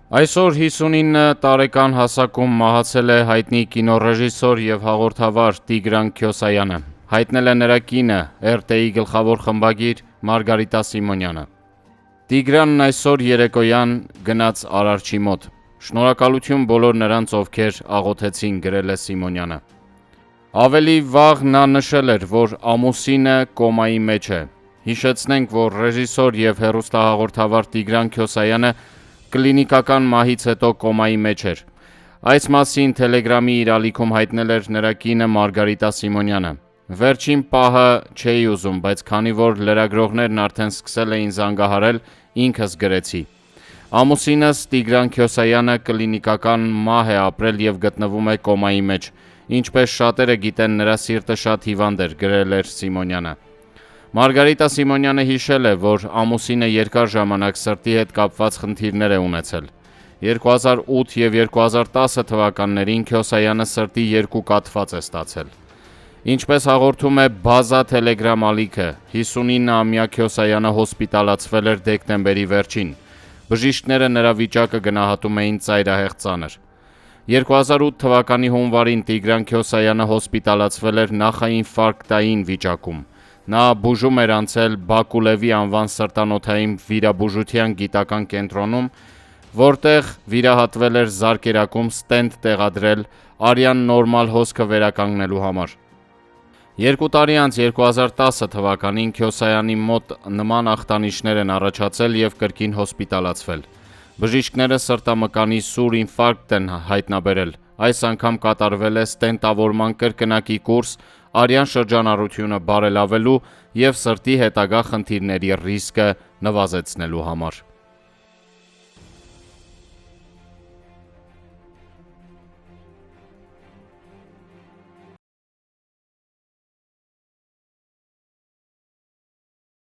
Այսօր 59 տարեկան հասակում մահացել է հայտնի կինոռեժիսոր եւ հաղորդավար Տիգրան Քյոսայանը։ Հայտնել է նրա կինը, RTI գլխավոր խմբագիր Մարգարիտա Սիմոնյանը։ Տիգրանն այսօր երեկոյան գնաց Արարչի մոտ։ Շնորհակալություն բոլոր նրանց, ովքեր աղոթեցին, գրել է Սիմոնյանը։ Ավելի վաղ նա նշել էր, որ ամուսինը կոմայի մեջ է։ Հիշեցնենք, որ ռեժիսոր եւ հեռուստահաղորդավար Տիգրան Քյոսայանը կլինիկական մահից հետո կոմայի մեջ էր։ Այս մասին Telegram-ի իր ալիքում հայտնել էր նրա կինը Մարգարիտա Սիմոնյանը։ Վերջին պահը չէի ուզում, բայց քանի որ լրագրողներն արդեն սկսել էին զանգահարել, ինքս գրեցի։ Ամուսինս Տիգրան Քյոսայանը կլինիկական մահ է ապրել եւ գտնվում է կոմայի մեջ։ Ինչպես շատերը գիտեն, նրա սիրտը շատ հիվանդ էր, գրել էր Սիմոնյանը։ Մարգարիտա Սիմոնյանը հիշել է, որ ամուսինը երկար ժամանակ սրտի հետ կապված խնդիրներ է ունեցել։ 2008 եւ 2010 թվականներին Քյոսայանը սրտի 2 կաթված է ստացել։ Ինչպես հաղորդում է Բազա Telegram ալիքը, 59-ամյա Քյոսայանը հոսպիտալացվել էր դեկտեմբերի վերջին։ Բժիշկները նրա վիճակը գնահատում էին ծայրահեղ ծանր։ 2008 թվականի հունվարին Տիգրան Քյոսայանը հոսպիտալացվել էր նախաինֆարկտային վիճակում։ Նա բուժում էր անցել Բակուլևի անվան սրտանոթային վիրաբուժության գիտական կենտրոնում, որտեղ վիրահատվել էր զարկերակում ստենտ տեղադրել արյան նորմալ հոսքը վերականգնելու համար։ 2 տարի անց 2010 թվականին Քյոսայանի մոտ նման ախտանիշներ են առաջացել եւ կրկին հոսպիտալացվել։ Բժիշկները սրտամկանի սուր ինֆարկտ են հայտնաբերել։ Այս անգամ կատարվել է ստենտավորման կրկնակի կուրս արյան շրջանառությունը բարելավելու եւ սրտի հետագա խնդիրների ռիսկը նվազեցնելու համար։